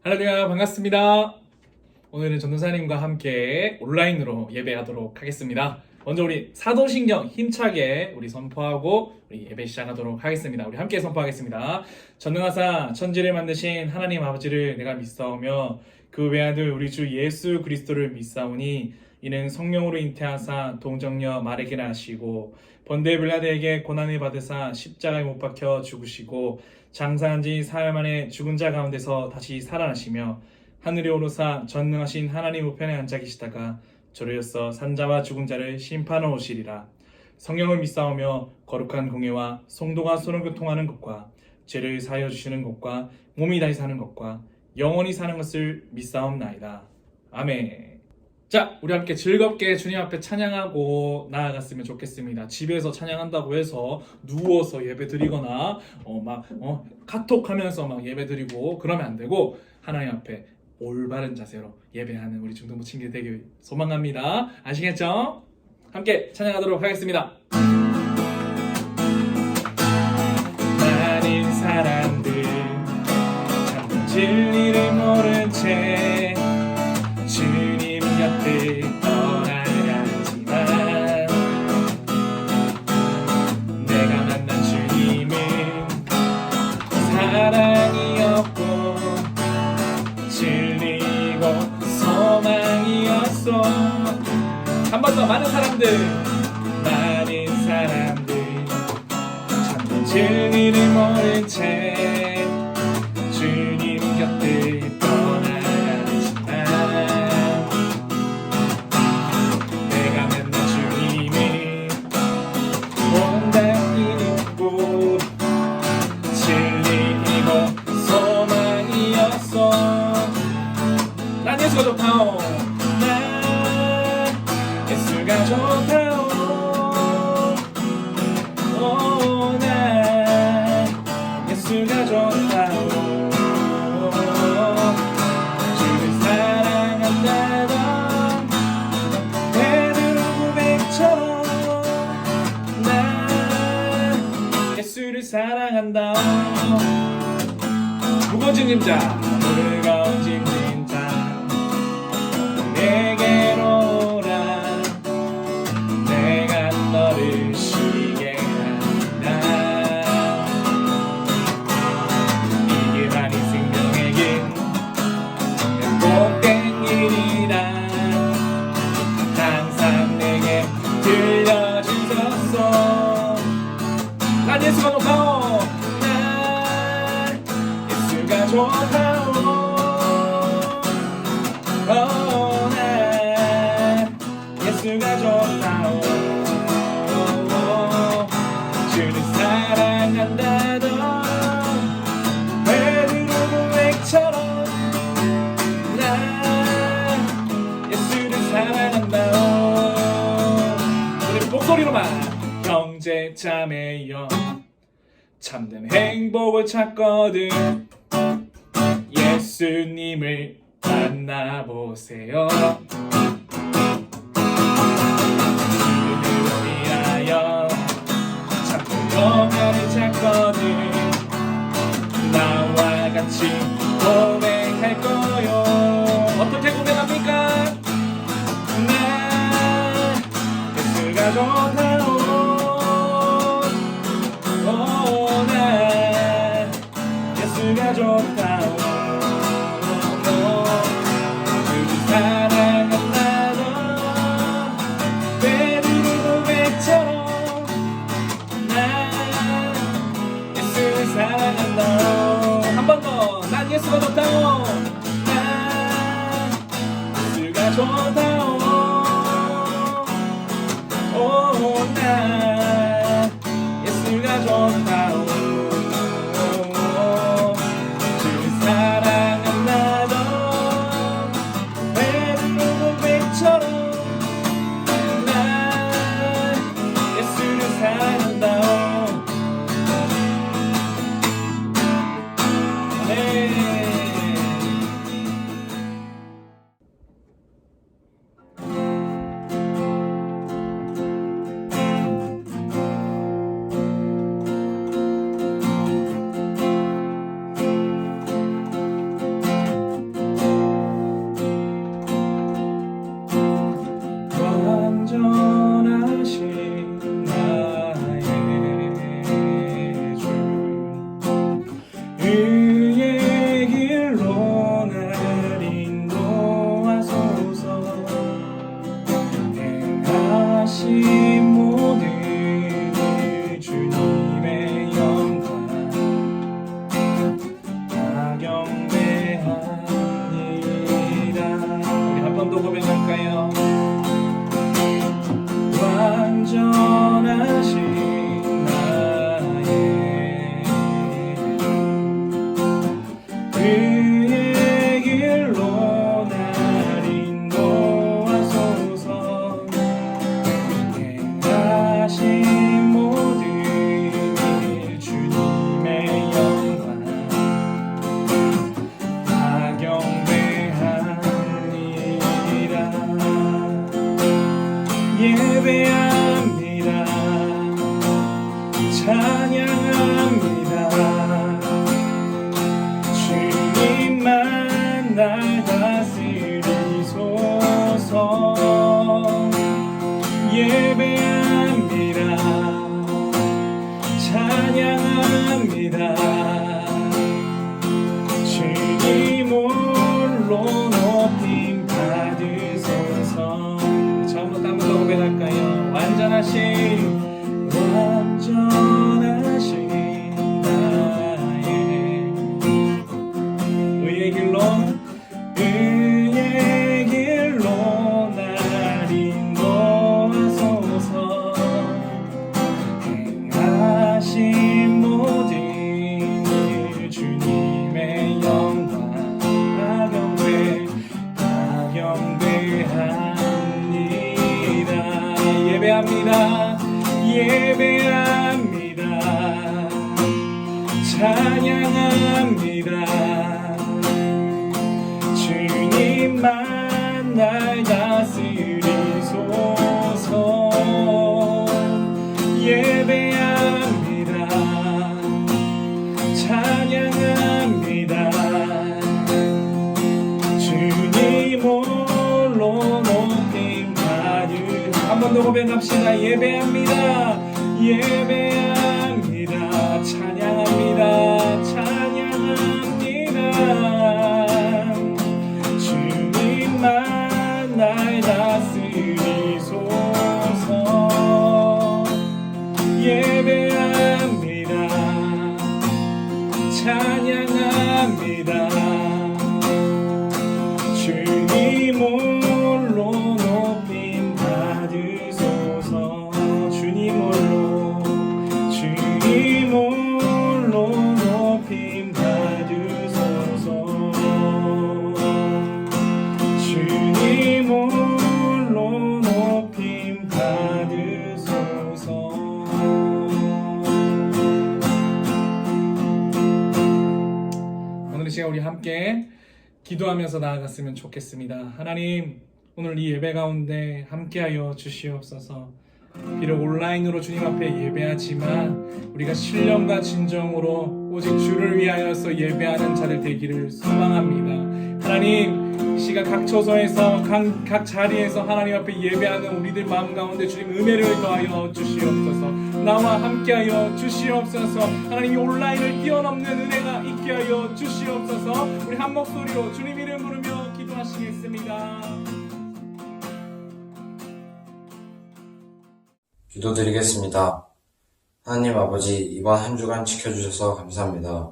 할렐루야, 반갑습니다. 오늘은 전도사님과 함께 온라인으로 예배하도록 하겠습니다. 먼저 우리 사도신경 힘차게 우리 선포하고 우리 예배 시작하도록 하겠습니다. 우리 함께 선포하겠습니다. 전능하사 천지를 만드신 하나님 아버지를 내가 믿사오며 그 외아들 우리 주 예수 그리스도를 믿사오니 이는 성령으로 잉태하사 동정녀 마르게를 하시고 번대 빌라드에게 고난을 받으사 십자가에 못 박혀 죽으시고 장사한 지 사흘 만에 죽은 자 가운데서 다시 살아나시며 하늘에 오르사 전능하신 하나님 우편에 앉아 계시다가 저리로서 산자와 죽은 자를 심판하러 오시리라. 성령을 믿사오며 거룩한 공예와 성도가 서로 교통하는 것과 죄를 사하여 주시는 것과 몸이 다시 사는 것과 영원히 사는 것을 믿사옵나이다. 아멘. 자, 우리 함께 즐겁게 주님 앞에 찬양하고 나아갔으면 좋겠습니다. 집에서 찬양한다고 해서 누워서 예배 드리거나 카톡하면서 막 예배 드리고 그러면 안 되고 하나님 앞에 올바른 자세로 예배하는 우리 중동부 친구들 되길 소망합니다. 아시겠죠? 함께 찬양하도록 하겠습니다. 많은 사람들 참 진리를 모른 채 주님 곁을 떠나가지만 내가 만난 주님은 사랑이었고 진리고 소망이었어. 한 번 더. 많은 사람들 참 진리를 모른 채 주님 곁을 떠나가지만 내가 만난 주님은 온당히 있고 진리이고 소망이었어. 난 예수가 좋다오. 난 예수가 좋다오. 난 예수가 좋다오. 주를 사랑한다던 베드로 고백처럼 난 예수를 사랑한다. 무거워진 짐자 무거운 짐자 내게로 오라. 내가 너를 쉬게 한다. 이게 바로 생명의 길 복된 길이라 항상 내게 들려주셨어. 난 예수가 좋다오. 난 예수가 좋다오. 난 예수가 좋다오. 주를 사랑한다던 베드로 고백처럼 난 예수를 사랑한다오. 우리 목소리로만 형제 자매여 참된 행복을 찾거든 예수님을 만나보세요. 주님을 위하여 참된 영화를 찾거든 나와 같이 고백할 거요. 어떻게 고백합니까? 난 예수가 좋다오. 난 예수가 좋다오. 주를 사랑한다던 베드로 고백처럼 난 예수를 사랑한다오. 한 번 더. 난 예수가 좋다오. 난 예수가 좋다오. 난 예수가 좋다오. 주를 사랑한다던 베드로 고백처럼 난 예수를 사랑한다오. 아멘. 찬양합니다. 주님만 날 다스리소서. 예배합니다. 찬양합니다. 주님 홀로 높임 받으소서. 처음부터 한 번 더 고백할까요? 완전하신 나의 의의 길로 날 인도하소서. 행하신 모든 일 주님의 영광 하경배합니다. 예배합니다. 예배합니다. 찬양합니다. 주님만 날 다스리소서. 예배합니다. 찬양합니다. 주님 홀로 높임 받으. 한 번 더 고백합시다. 예배합니다. 예배합니다. 찬양합니다. 찬양합니다. 주님만 날 다스리소서. 예배합니다. 찬양합니다. 주님 홀로 높임 받으소서. 주님 홀로 높임 받으소서. 주님 홀로 높임 받으소서. 오늘 이 시간 우리 함께 기도하면서 나아갔으면 좋겠습니다. 하나님, 오늘 이 예배 가운데 함께하여 주시옵소서. 비록 온라인으로 주님 앞에 예배하지만 우리가 신령과 진정으로 오직 주를 위하여서 예배하는 자들 되기를 소망합니다. 하나님, 이 시간 각 처소에서 각 자리에서 하나님 앞에 예배하는 우리들 마음 가운데 주님 은혜를 더하여 주시옵소서. 나와 함께하여 주시옵소서. 하나님, 이 온라인을 뛰어넘는 은혜가 있게 하여 주시옵소서. 우리 한 목소리로 주님 이름 부르며 기도하시겠습니다. 기도드리겠습니다. 하나님 아버지, 이번 한 주간 지켜주셔서 감사합니다.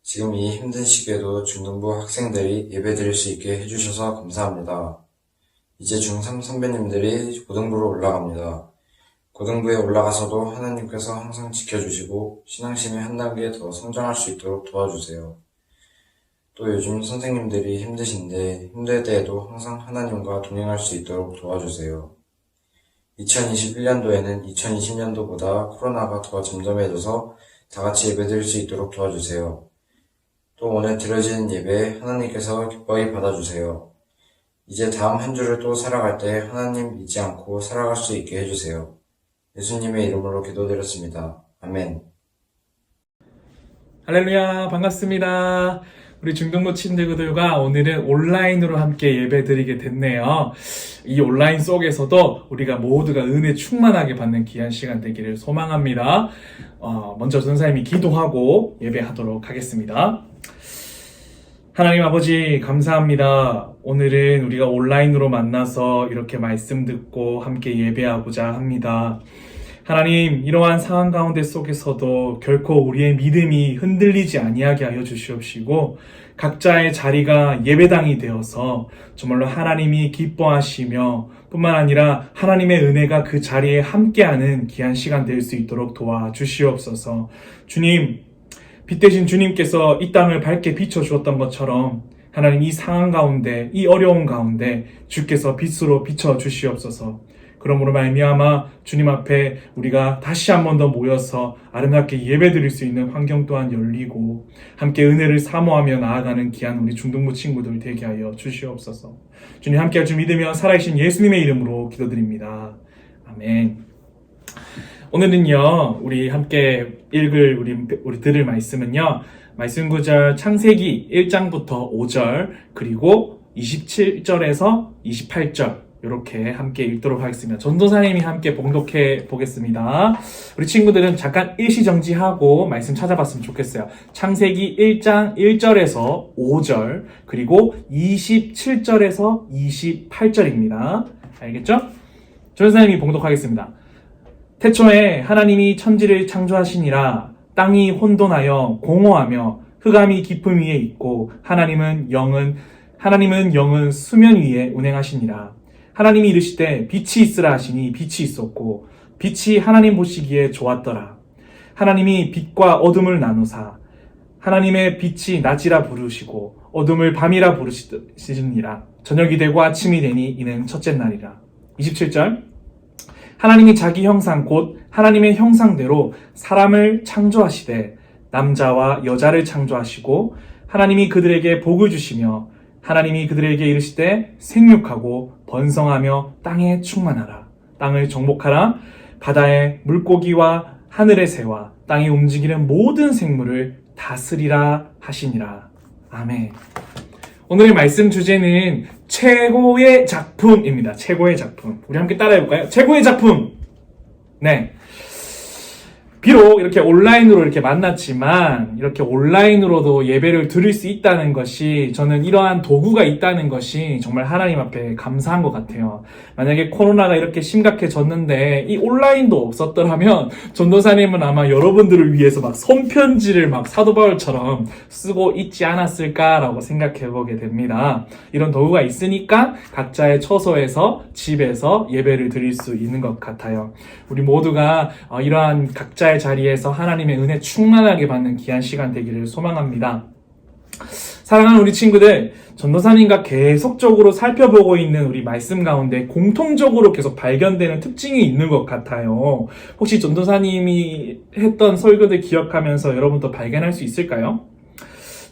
지금 이 힘든 시기에도 중등부 학생들이 예배드릴 수 있게 해주셔서 감사합니다. 이제 중3 선배님들이 고등부로 올라갑니다. 고등부에 올라가서도 하나님께서 항상 지켜주시고 신앙심이 한 단계 더 성장할 수 있도록 도와주세요. 또 요즘 선생님들이 힘드신데 힘들 때에도 항상 하나님과 동행할 수 있도록 도와주세요. 2021년도에는 2020년도보다 코로나가 더 잠잠해져서 다같이 예배드릴 수 있도록 도와주세요. 또 오늘 드려지는 예배 하나님께서 기뻐히 받아주세요. 이제 다음 한 주를 또 살아갈 때 하나님 잊지 않고 살아갈 수 있게 해주세요. 예수님의 이름으로 기도드렸습니다. 아멘. 할렐루야, 반갑습니다. 우리 중등부 친구들과 오늘은 온라인으로 함께 예배드리게 됐네요. 이 온라인 속에서도 우리가 모두가 은혜 충만하게 받는 귀한 시간 되기를 소망합니다. 먼저 전사님이 기도하고 예배하도록 하겠습니다. 하나님 아버지, 감사합니다. 오늘은 우리가 온라인으로 만나서 이렇게 말씀 듣고 함께 예배하고자 합니다. 하나님, 이러한 상황 가운데 속에서도 결코 우리의 믿음이 흔들리지 아니하게 하여 주시옵시고 각자의 자리가 예배당이 되어서 정말로 하나님이 기뻐하시며 뿐만 아니라 하나님의 은혜가 그 자리에 함께하는 귀한 시간 될 수 있도록 도와주시옵소서. 주님, 빛 대신 주님께서 이 땅을 밝게 비춰주었던 것처럼 하나님, 이 상황 가운데, 이 어려운 가운데 주께서 빛으로 비춰주시옵소서. 그러므로 말미암아 주님 앞에 우리가 다시 한 번 더 모여서 아름답게 예배드릴 수 있는 환경 또한 열리고 함께 은혜를 사모하며 나아가는 귀한 우리 중등부 친구들 되게 하여 주시옵소서. 주님 함께할 줄 믿으며 살아계신 예수님의 이름으로 기도드립니다. 아멘. 오늘은요, 우리 함께 읽을 우리 들을 말씀은요, 말씀 구절 창세기 1장부터 5절, 그리고 27절에서 28절, 이렇게 함께 읽도록 하겠습니다. 전도사님이 함께 봉독해 보겠습니다. 우리 친구들은 잠깐 일시정지하고 말씀 찾아봤으면 좋겠어요. 창세기 1장 1절에서 5절, 그리고 27절에서 28절입니다. 알겠죠? 전도사님이 봉독하겠습니다. 태초에 하나님이 천지를 창조하시니라. 땅이 혼돈하여 공허하며 흑암이 깊음 위에 있고 하나님은 영은 수면 위에 운행하시니라. 하나님이 이르시되 빛이 있으라 하시니 빛이 있었고 빛이 하나님 보시기에 좋았더라. 하나님이 빛과 어둠을 나누사 하나님의 빛이 낮이라 부르시고 어둠을 밤이라 부르시니라. 저녁이 되고 아침이 되니 이는 첫째 날이라. 27절. 하나님이 자기 형상 곧 하나님의 형상대로 사람을 창조하시되 남자와 여자를 창조하시고 하나님이 그들에게 복을 주시며 하나님이 그들에게 이르시되 생육하고 번성하며 땅에 충만하라. 땅을 정복하라. 바다의 물고기와 하늘의 새와 땅에 움직이는 모든 생물을 다스리라 하시니라. 아멘. 오늘의 말씀 주제는 최고의 작품입니다. 최고의 작품. 우리 함께 따라해볼까요? 최고의 작품. 네. 비록 이렇게 온라인으로 이렇게 만났지만 이렇게 온라인으로도 예배를 드릴 수 있다는 것이 저는 이러한 도구가 있다는 것이 정말 하나님 앞에 감사한 것 같아요. 만약에 코로나가 이렇게 심각해졌는데 이 온라인도 없었더라면 전도사님은 아마 여러분들을 위해서 막 손편지를 막 사도 바울처럼 쓰고 있지 않았을까라고 생각해 보게 됩니다. 이런 도구가 있으니까 각자의 처소에서 집에서 예배를 드릴 수 있는 것 같아요. 우리 모두가 이러한 각자의 자리에서 하나님의 은혜 충만하게 받는 귀한 시간 되기를 소망합니다. 사랑하는 우리 친구들, 전도사님과 계속적으로 살펴보고 있는 우리 말씀 가운데 공통적으로 계속 발견되는 특징이 있는 것 같아요. 혹시 전도사님이 했던 설교들 기억하면서 여러분도 발견할 수 있을까요?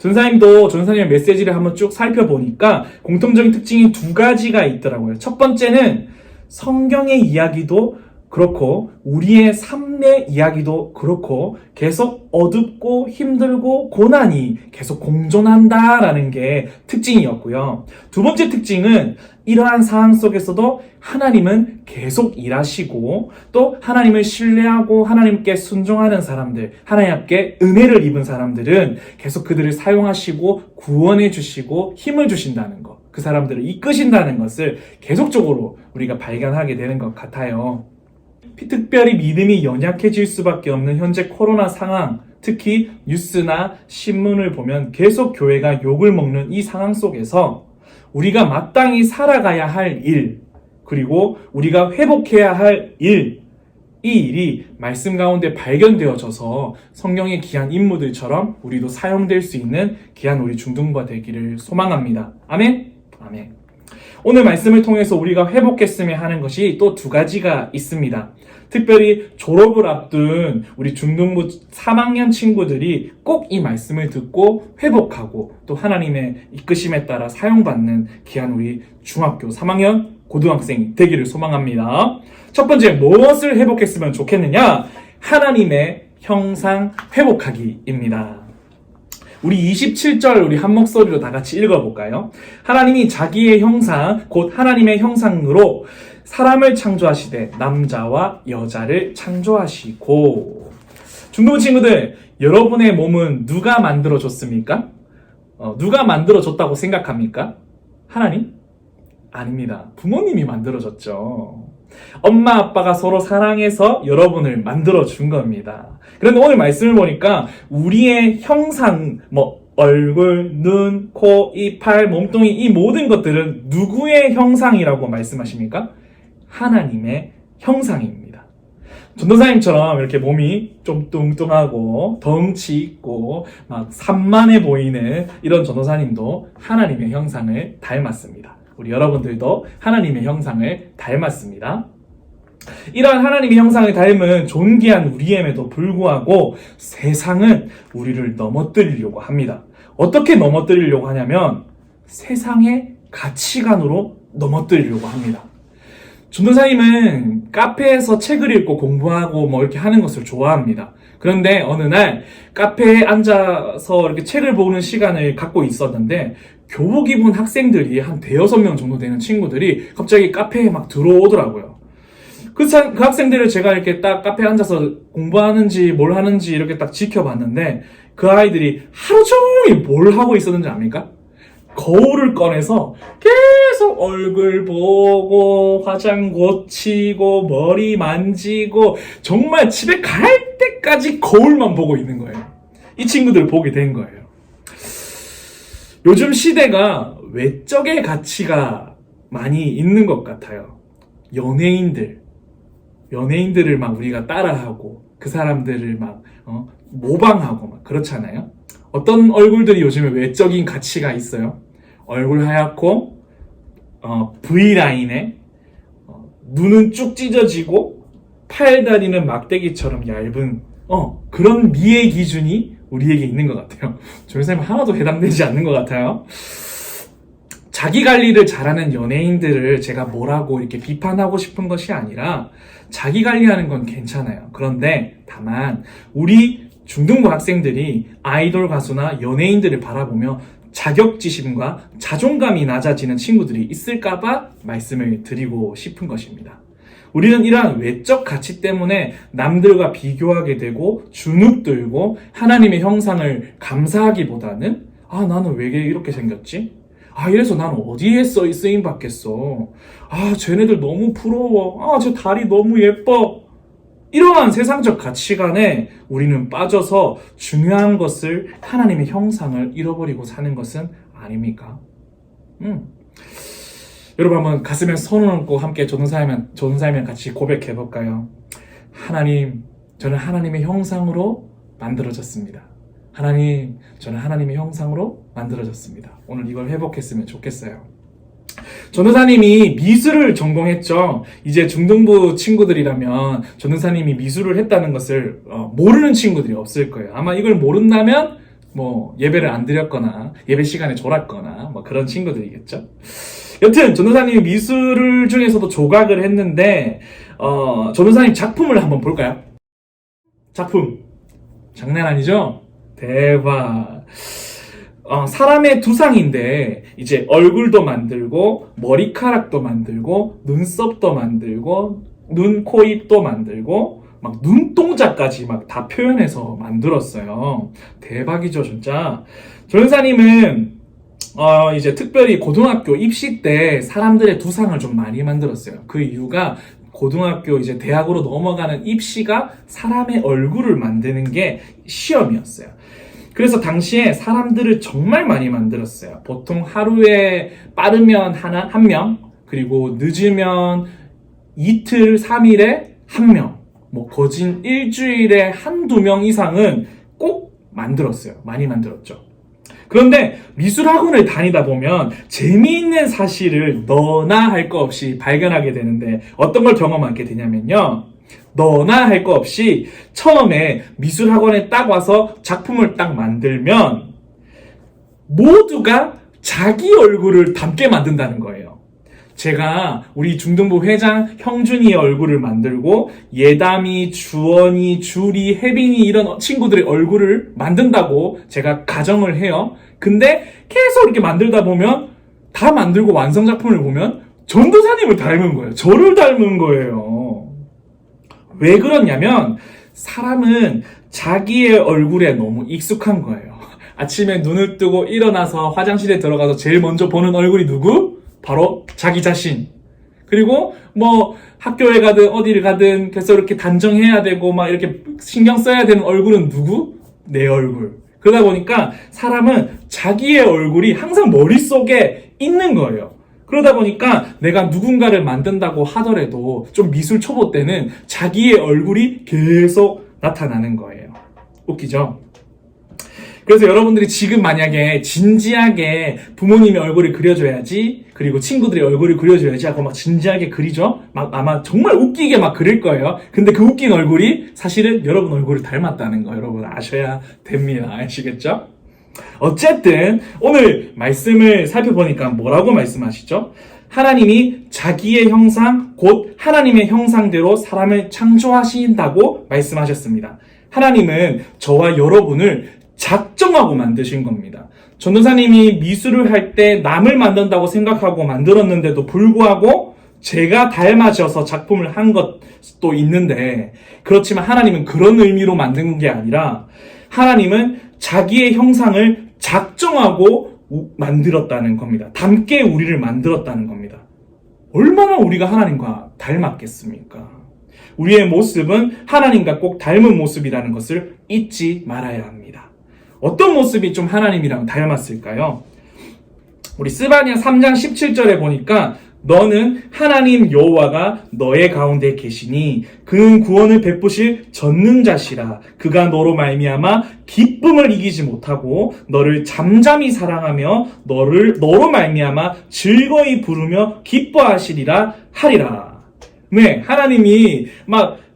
전도사님의 메시지를 한번 쭉 살펴보니까 공통적인 특징이 두 가지가 있더라고요. 첫 번째는 성경의 이야기도 그렇고 우리의 삶의 이야기도 그렇고 계속 어둡고 힘들고 고난이 계속 공존한다라는 게 특징이었고요. 두 번째 특징은 이러한 상황 속에서도 하나님은 계속 일하시고 또 하나님을 신뢰하고 하나님께 순종하는 사람들, 하나님 앞에 은혜를 입은 사람들은 계속 그들을 사용하시고 구원해 주시고 힘을 주신다는 것, 그 사람들을 이끄신다는 것을 계속적으로 우리가 발견하게 되는 것 같아요. 특별히 믿음이 연약해질 수밖에 없는 현재 코로나 상황, 특히 뉴스나 신문을 보면 계속 교회가 욕을 먹는 이 상황 속에서 우리가 마땅히 살아가야 할 일, 그리고 우리가 회복해야 할 일, 이 일이 말씀 가운데 발견되어져서 성경의 귀한 인물들처럼 우리도 사용될 수 있는 귀한 우리 중등부가 되기를 소망합니다. 아멘? 아멘. 오늘 말씀을 통해서 우리가 회복했으면 하는 것이 또 두 가지가 있습니다. 특별히 졸업을 앞둔 우리 중등부 3학년 친구들이 꼭 이 말씀을 듣고 회복하고 또 하나님의 이끄심에 따라 사용받는 귀한 우리 중학교 3학년 고등학생이 되기를 소망합니다. 첫 번째, 무엇을 회복했으면 좋겠느냐? 하나님의 형상 회복하기입니다. 우리 27절 우리 한 목소리로 다 같이 읽어볼까요? 하나님이 자기의 형상, 곧 하나님의 형상으로 사람을 창조하시되 남자와 여자를 창조하시고. 중등부 친구들, 여러분의 몸은 누가 만들어줬습니까? 누가 만들어줬다고 생각합니까? 하나님? 아닙니다. 부모님이 만들어줬죠. 엄마 아빠가 서로 사랑해서 여러분을 만들어준 겁니다. 그런데 오늘 말씀을 보니까 우리의 형상, 얼굴, 눈, 코, 입, 팔, 몸뚱이 이 모든 것들은 누구의 형상이라고 말씀하십니까? 하나님의 형상입니다. 전도사님처럼 이렇게 몸이 좀 뚱뚱하고 덩치 있고 막 산만해 보이는 이런 전도사님도 하나님의 형상을 닮았습니다. 우리 여러분들도 하나님의 형상을 닮았습니다. 이러한 하나님의 형상을 닮은 존귀한 우리임에도 불구하고 세상은 우리를 넘어뜨리려고 합니다. 어떻게 넘어뜨리려고 하냐면 세상의 가치관으로 넘어뜨리려고 합니다. 전도사님은 카페에서 책을 읽고 공부하고 뭐 이렇게 하는 것을 좋아합니다. 그런데 어느 날 카페에 앉아서 이렇게 책을 보는 시간을 갖고 있었는데 교복 입은 학생들이 한 대여섯 명 정도 되는 친구들이 갑자기 카페에 막 들어오더라고요. 그 학생들을 제가 이렇게 딱 카페에 앉아서 공부하는지 뭘 하는지 이렇게 딱 지켜봤는데 그 아이들이 하루 종일 뭘 하고 있었는지 압니까? 거울을 꺼내서 계속 얼굴 보고 화장 고치고 머리 만지고 정말 집에 갈 때까지 거울만 보고 있는 거예요. 이 친구들을 보게 된 거예요. 요즘 시대가 외적의 가치가 많이 있는 것 같아요. 연예인들을 막 우리가 따라하고 그 사람들을 막 모방하고 막 그렇잖아요. 어떤 얼굴들이 요즘에 외적인 가치가 있어요? 얼굴 하얗고 V라인에 눈은 쭉 찢어지고 팔다리는 막대기처럼 얇은 그런 미의 기준이 우리에게 있는 것 같아요. 조연사님 하나도 해당되지 않는 것 같아요. 자기 관리를 잘하는 연예인들을 제가 뭐라고 이렇게 비판하고 싶은 것이 아니라 자기 관리하는 건 괜찮아요. 그런데 다만 우리 중등부 학생들이 아이돌 가수나 연예인들을 바라보며 자격지심과 자존감이 낮아지는 친구들이 있을까봐 말씀을 드리고 싶은 것입니다. 우리는 이러한 외적 가치 때문에 남들과 비교하게 되고 주눅 들고 하나님의 형상을 감사하기보다는 나는 왜 이렇게 생겼지? 이래서 나는 어디에 쓰임 받겠어? 쟤네들 너무 부러워. 쟤 다리 너무 예뻐. 이러한 세상적 가치관에 우리는 빠져서 중요한 것을 하나님의 형상을 잃어버리고 사는 것은 아닙니까? 여러분 한번 가슴에 손을 얹고 함께 전도사님이랑 같이 고백해볼까요? 하나님, 저는 하나님의 형상으로 만들어졌습니다. 하나님, 저는 하나님의 형상으로 만들어졌습니다. 오늘 이걸 회복했으면 좋겠어요. 전도사님이 미술을 전공했죠. 이제 중등부 친구들이라면 전도사님이 미술을 했다는 것을 모르는 친구들이 없을 거예요. 아마 이걸 모른다면 예배를 안 드렸거나 예배 시간에 졸았거나 그런 친구들이겠죠. 여튼 전도사님이 미술을 중에서도 조각을 했는데 전도사님 작품을 한번 볼까요? 작품 장난 아니죠? 대박. 사람의 두상인데 이제 얼굴도 만들고 머리카락도 만들고 눈썹도 만들고 눈, 코, 입도 만들고 막 눈동자까지 막 다 표현해서 만들었어요. 대박이죠, 진짜. 전도사님은 이제 특별히 고등학교 입시 때 사람들의 두상을 좀 많이 만들었어요. 그 이유가 고등학교 이제 대학으로 넘어가는 입시가 사람의 얼굴을 만드는 게 시험이었어요. 그래서 당시에 사람들을 정말 많이 만들었어요. 보통 하루에 빠르면 한 명, 그리고 늦으면 이틀, 3일에 한 명, 거진 일주일에 한두 명 이상은 꼭 만들었어요. 많이 만들었죠. 그런데 미술학원을 다니다 보면 재미있는 사실을 너나 할 거 없이 발견하게 되는데 어떤 걸 경험하게 되냐면요. 너나 할 거 없이 처음에 미술학원에 딱 와서 작품을 딱 만들면 모두가 자기 얼굴을 닮게 만든다는 거예요. 제가 우리 중등부 회장 형준이의 얼굴을 만들고 예담이, 주원이, 주리, 혜빈이 이런 친구들의 얼굴을 만든다고 제가 가정을 해요. 근데 계속 이렇게 만들다 보면 다 만들고 완성작품을 보면 전도사님을 닮은 거예요. 저를 닮은 거예요. 왜 그러냐면 사람은 자기의 얼굴에 너무 익숙한 거예요. 아침에 눈을 뜨고 일어나서 화장실에 들어가서 제일 먼저 보는 얼굴이 누구? 바로 자기 자신. 그리고 학교에 가든 어디를 가든 계속 이렇게 단정해야 되고 막 이렇게 신경 써야 되는 얼굴은 누구? 내 얼굴. 그러다 보니까 사람은 자기의 얼굴이 항상 머릿속에 있는 거예요. 그러다 보니까 내가 누군가를 만든다고 하더라도 좀 미술 초보 때는 자기의 얼굴이 계속 나타나는 거예요. 웃기죠? 그래서 여러분들이 지금 만약에 진지하게 부모님의 얼굴을 그려줘야지, 그리고 친구들의 얼굴을 그려줘야지 하고 막 진지하게 그리죠? 아마 정말 웃기게 막 그릴 거예요. 근데 그 웃긴 얼굴이 사실은 여러분 얼굴을 닮았다는 거 여러분 아셔야 됩니다. 아시겠죠? 어쨌든 오늘 말씀을 살펴보니까 뭐라고 말씀하시죠? 하나님이 자기의 형상, 곧 하나님의 형상대로 사람을 창조하신다고 말씀하셨습니다. 하나님은 저와 여러분을 작정하고 만드신 겁니다. 전도사님이 미술을 할 때 남을 만든다고 생각하고 만들었는데도 불구하고 제가 닮아져서 작품을 한 것도 있는데, 그렇지만 하나님은 그런 의미로 만든 게 아니라 하나님은 자기의 형상을 작정하고 만들었다는 겁니다. 닮게 우리를 만들었다는 겁니다. 얼마나 우리가 하나님과 닮았겠습니까? 우리의 모습은 하나님과 꼭 닮은 모습이라는 것을 잊지 말아야 합니다. 어떤 모습이 좀 하나님이랑 닮았을까요? 우리 스바냐 3장 17절에 보니까 너는 하나님 여호와가 너의 가운데 계시니 그는 구원을 베푸실 전능자시라. 그가 너로 말미암아 기쁨을 이기지 못하고 너를 잠잠히 사랑하며 너로 말미암아 즐거이 부르며 기뻐하시리라 하리라. 네, 하나님이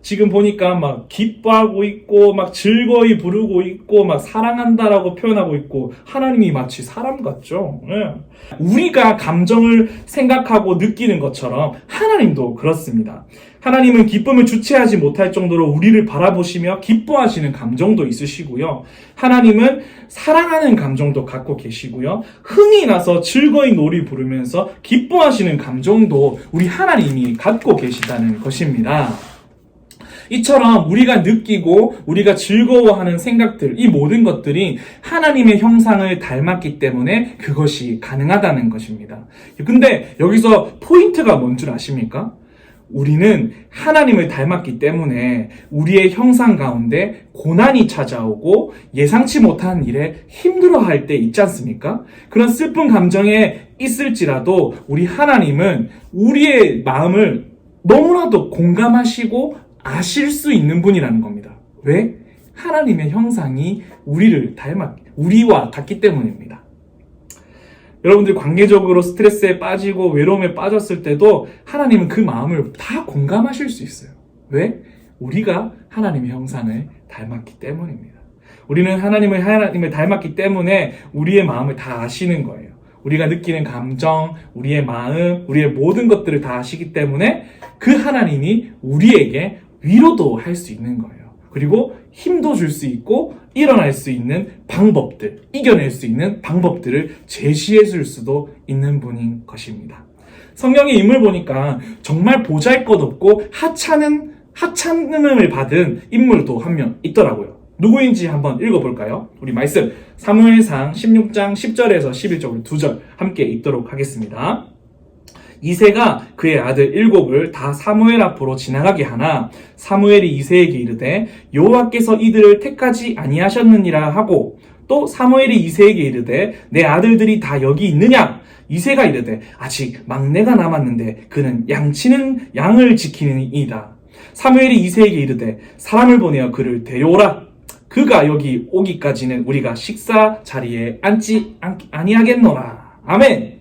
지금 보니까 기뻐하고 있고 즐거이 부르고 있고 사랑한다라고 표현하고 있고, 하나님이 마치 사람 같죠. 네. 우리가 감정을 생각하고 느끼는 것처럼 하나님도 그렇습니다. 하나님은 기쁨을 주체하지 못할 정도로 우리를 바라보시며 기뻐하시는 감정도 있으시고요. 하나님은 사랑하는 감정도 갖고 계시고요. 흥이 나서 즐거이 노래 부르면서 기뻐하시는 감정도 우리 하나님이 갖고 계시다는 것입니다. 이처럼 우리가 느끼고 우리가 즐거워하는 생각들, 이 모든 것들이 하나님의 형상을 닮았기 때문에 그것이 가능하다는 것입니다. 근데 여기서 포인트가 뭔 줄 아십니까? 우리는 하나님을 닮았기 때문에 우리의 형상 가운데 고난이 찾아오고 예상치 못한 일에 힘들어할 때 있지 않습니까? 그런 슬픈 감정에 있을지라도 우리 하나님은 우리의 마음을 너무나도 공감하시고 아실 수 있는 분이라는 겁니다. 왜? 하나님의 형상이 우리와 같기 때문입니다. 여러분들 관계적으로 스트레스에 빠지고 외로움에 빠졌을 때도 하나님은 그 마음을 다 공감하실 수 있어요. 왜? 우리가 하나님의 형상을 닮았기 때문입니다. 우리는 하나님을 닮았기 때문에 우리의 마음을 다 아시는 거예요. 우리가 느끼는 감정, 우리의 마음, 우리의 모든 것들을 다 아시기 때문에 그 하나님이 우리에게 위로도 할 수 있는 거예요. 그리고 힘도 줄 수 있고 일어날 수 있는 방법들, 이겨낼 수 있는 방법들을 제시해 줄 수도 있는 분인 것입니다. 성경의 인물 보니까 정말 보잘것없고 하찮음을 받은 인물도 한 명 있더라고요. 누구인지 한번 읽어볼까요? 우리 말씀 사무엘상 16장 10절에서 11절 2절 함께 읽도록 하겠습니다. 이새가 그의 아들 7을 다 사무엘 앞으로 지나가게 하나 사무엘이 이새에게 이르되 여호와께서 이들을 택하지 아니하셨느니라 하고, 또 사무엘이 이새에게 이르되 내 아들들이 다 여기 있느냐? 이새가 이르되 아직 막내가 남았는데 그는 양을 지키느니이다. 사무엘이 이새에게 이르되 사람을 보내어 그를 데려오라. 그가 여기 오기까지는 우리가 식사 자리에 앉지 아니하겠노라. 아멘.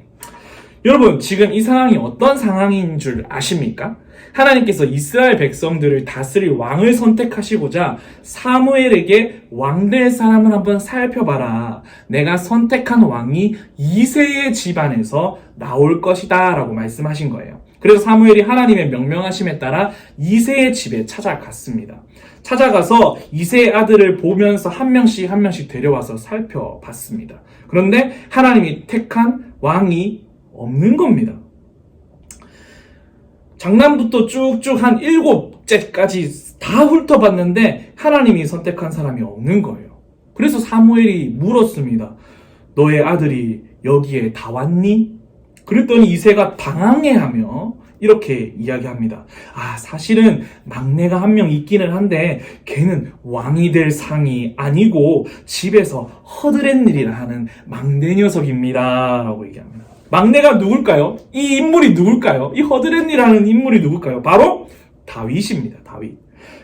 여러분, 지금 이 상황이 어떤 상황인 줄 아십니까? 하나님께서 이스라엘 백성들을 다스릴 왕을 선택하시고자 사무엘에게 왕 될 사람을 한번 살펴봐라. 내가 선택한 왕이 이새의 집안에서 나올 것이다 라고 말씀하신 거예요. 그래서 사무엘이 하나님의 명령하심에 따라 이새의 집에 찾아갔습니다. 찾아가서 이새의 아들을 보면서 한 명씩 데려와서 살펴봤습니다. 그런데 하나님이 택한 왕이 없는 겁니다. 장남부터 쭉쭉 한 7째까지 다 훑어봤는데 하나님이 선택한 사람이 없는 거예요. 그래서 사무엘이 물었습니다. 너의 아들이 여기에 다 왔니? 그랬더니 이새가 당황해하며 이렇게 이야기합니다. 사실은 막내가 한 명 있기는 한데 걔는 왕이 될 상이 아니고 집에서 허드렛일이라 하는 막내 녀석입니다 라고 얘기합니다. 막내가 누굴까요? 이 인물이 누굴까요? 이 허드렛일하는 인물이 누굴까요? 바로 다윗입니다.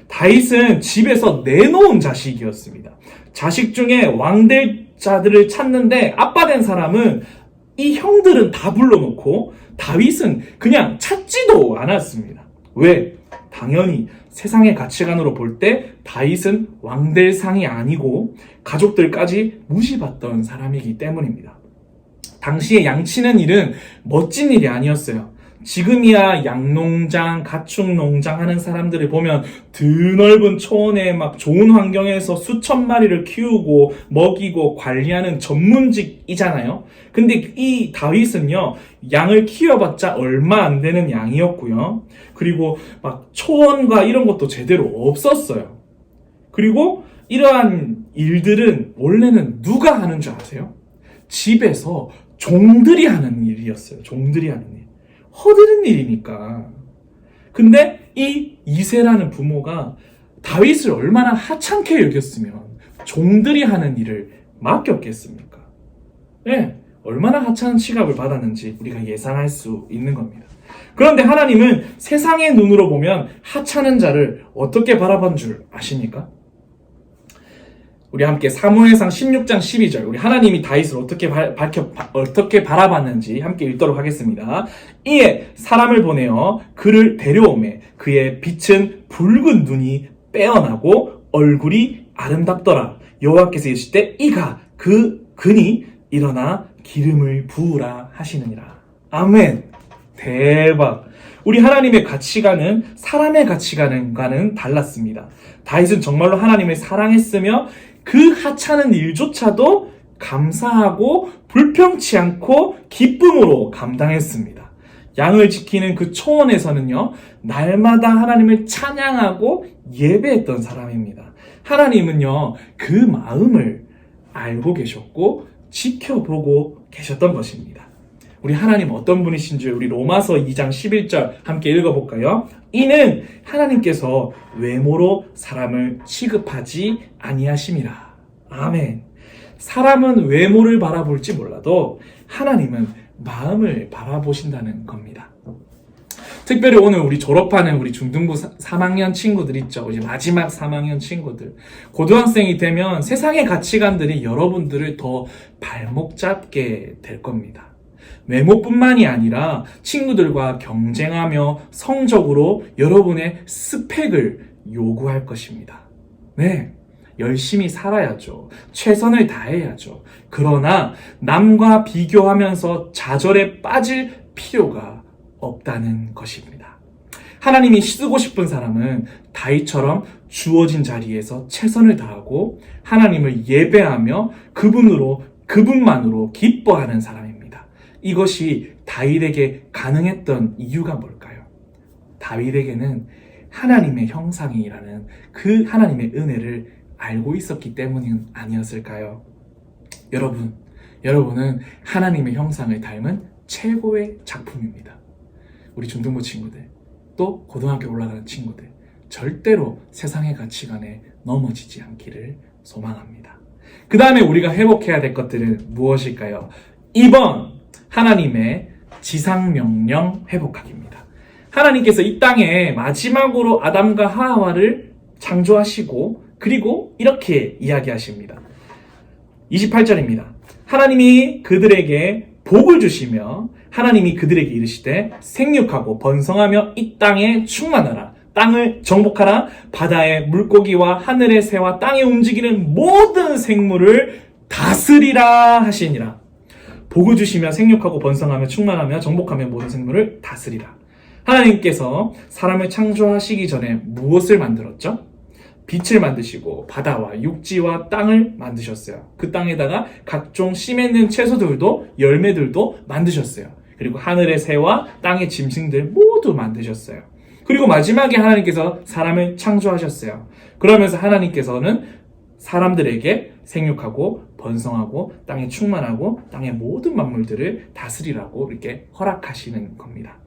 다윗은 집에서 내놓은 자식이었습니다. 자식 중에 왕될 자들을 찾는데 아빠 된 사람은 이 형들은 다 불러놓고 다윗은 그냥 찾지도 않았습니다. 왜? 당연히 세상의 가치관으로 볼 때 다윗은 왕될 상이 아니고 가족들까지 무시받던 사람이기 때문입니다. 당시에 양치는 일은 멋진 일이 아니었어요. 지금이야 양농장, 가축농장 하는 사람들을 보면 드넓은 초원에 막 좋은 환경에서 수천 마리를 키우고 먹이고 관리하는 전문직이잖아요. 근데 이 다윗은요, 양을 키워봤자 얼마 안 되는 양이었고요. 그리고 막 초원과 이런 것도 제대로 없었어요. 그리고 이러한 일들은 원래는 누가 하는 줄 아세요? 집에서 종들이 하는 일이었어요. 종들이 하는 일. 허드는 일이니까. 근데 이 이새라는 부모가 다윗을 얼마나 하찮게 여겼으면 종들이 하는 일을 맡겼겠습니까? 네, 얼마나 하찮은 취급을 받았는지 우리가 예상할 수 있는 겁니다. 그런데 하나님은 세상의 눈으로 보면 하찮은 자를 어떻게 바라본 줄 아십니까? 우리 함께 사무엘상 16장 12절, 우리 하나님이 다윗을 어떻게 바라봤는지 함께 읽도록 하겠습니다. 이에 사람을 보내어 그를 데려오매 그의 빛은 붉은 눈이 빼어나고 얼굴이 아름답더라. 여호와께서 이르시되 이가 그니 일어나 기름을 부으라 하시느니라. 아멘. 대박. 우리 하나님의 가치관은 사람의 가치관과는 달랐습니다. 다윗은 정말로 하나님을 사랑했으며 그 하찮은 일조차도 감사하고 불평치 않고 기쁨으로 감당했습니다. 양을 지키는 그 초원에서는요, 날마다 하나님을 찬양하고 예배했던 사람입니다. 하나님은요, 그 마음을 알고 계셨고 지켜보고 계셨던 것입니다. 우리 하나님 어떤 분이신지 우리 로마서 2장 11절 함께 읽어볼까요? 이는 하나님께서 외모로 사람을 취급하지 아니하심이라. 아멘. 사람은 외모를 바라볼지 몰라도 하나님은 마음을 바라보신다는 겁니다. 특별히 오늘 우리 졸업하는 우리 중등부 3학년 친구들 있죠. 이제 마지막 3학년 친구들. 고등학생이 되면 세상의 가치관들이 여러분들을 더 발목 잡게 될 겁니다. 외모뿐만이 아니라 친구들과 경쟁하며 성적으로 여러분의 스펙을 요구할 것입니다. 네, 열심히 살아야죠. 최선을 다해야죠. 그러나 남과 비교하면서 좌절에 빠질 필요가 없다는 것입니다. 하나님이 쓰고 싶은 사람은 다윗처럼 주어진 자리에서 최선을 다하고 하나님을 예배하며 그분만으로 기뻐하는 사람입니다. 이것이 다윗에게 가능했던 이유가 뭘까요? 다윗에게는 하나님의 형상이라는 그 하나님의 은혜를 알고 있었기 때문은 아니었을까요? 여러분은 하나님의 형상을 닮은 최고의 작품입니다. 우리 중등부 친구들, 또 고등학교 올라가는 친구들, 절대로 세상의 가치관에 넘어지지 않기를 소망합니다. 그 다음에 우리가 회복해야 될 것들은 무엇일까요? 2번, 하나님의 지상명령 회복하기입니다. 하나님께서 이 땅에 마지막으로 아담과 하와를 창조하시고 그리고 이렇게 이야기하십니다. 28절입니다. 하나님이 그들에게 복을 주시며 하나님이 그들에게 이르시되 생육하고 번성하며 이 땅에 충만하라. 땅을 정복하라. 바다의 물고기와 하늘의 새와 땅에 움직이는 모든 생물을 다스리라 하시니라. 복을 주시며 생육하고 번성하며 충만하며 정복하며 모든 생물을 다스리라. 하나님께서 사람을 창조하시기 전에 무엇을 만들었죠? 빛을 만드시고 바다와 육지와 땅을 만드셨어요. 그 땅에다가 각종 씨 맺는 채소들도 열매들도 만드셨어요. 그리고 하늘의 새와 땅의 짐승들 모두 만드셨어요. 그리고 마지막에 하나님께서 사람을 창조하셨어요. 그러면서 하나님께서는 사람들에게 생육하고 번성하고 땅에 충만하고 땅의 모든 만물들을 다스리라고 이렇게 허락하시는 겁니다.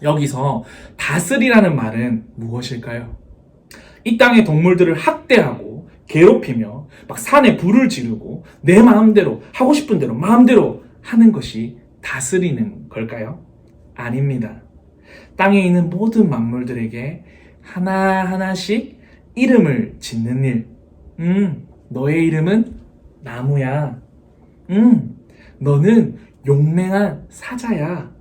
여기서 다스리라는 말은 무엇일까요? 이 땅의 동물들을 학대하고 괴롭히며 막 산에 불을 지르고 내 마음대로 하고 싶은 대로 마음대로 하는 것이 다스리는 걸까요? 아닙니다. 땅에 있는 모든 만물들에게 하나하나씩 이름을 짓는 일. 너의 이름은 나무야. 너는 용맹한 사자야.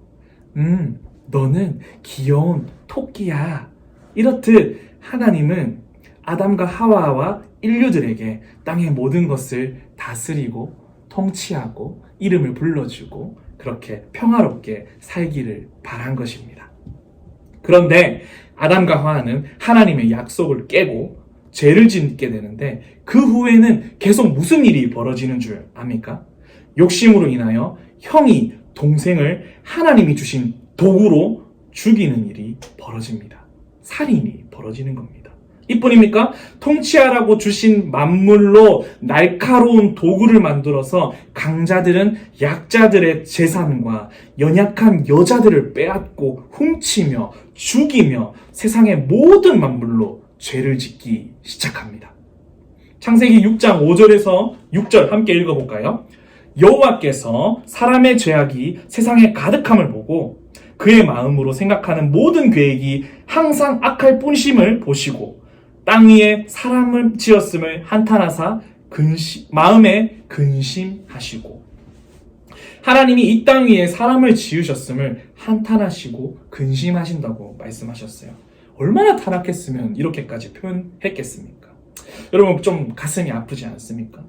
너는 귀여운 토끼야. 이렇듯 하나님은 아담과 하와와 인류들에게 땅의 모든 것을 다스리고 통치하고 이름을 불러주고 그렇게 평화롭게 살기를 바란 것입니다. 그런데 아담과 하와는 하나님의 약속을 깨고 죄를 짓게 되는데 그 후에는 계속 무슨 일이 벌어지는 줄 압니까? 욕심으로 인하여 형이 동생을 하나님이 주신 도구로 죽이는 일이 벌어집니다. 살인이 벌어지는 겁니다. 이뿐입니까? 통치하라고 주신 만물로 날카로운 도구를 만들어서 강자들은 약자들의 재산과 연약한 여자들을 빼앗고 훔치며 죽이며 세상의 모든 만물로 죄를 짓기 시작합니다. 창세기 6장 5절에서 6절 함께 읽어볼까요? 여호와께서 사람의 죄악이 세상에 가득함을 보고 그의 마음으로 생각하는 모든 계획이 항상 악할 뿐심을 보시고 땅 위에 사람을 지었음을 한탄하사 마음에 근심하시고 하나님이 이 땅 위에 사람을 지으셨음을 한탄하시고 근심하신다고 말씀하셨어요. 얼마나 타락했으면 이렇게까지 표현했겠습니까? 여러분 좀 가슴이 아프지 않습니까?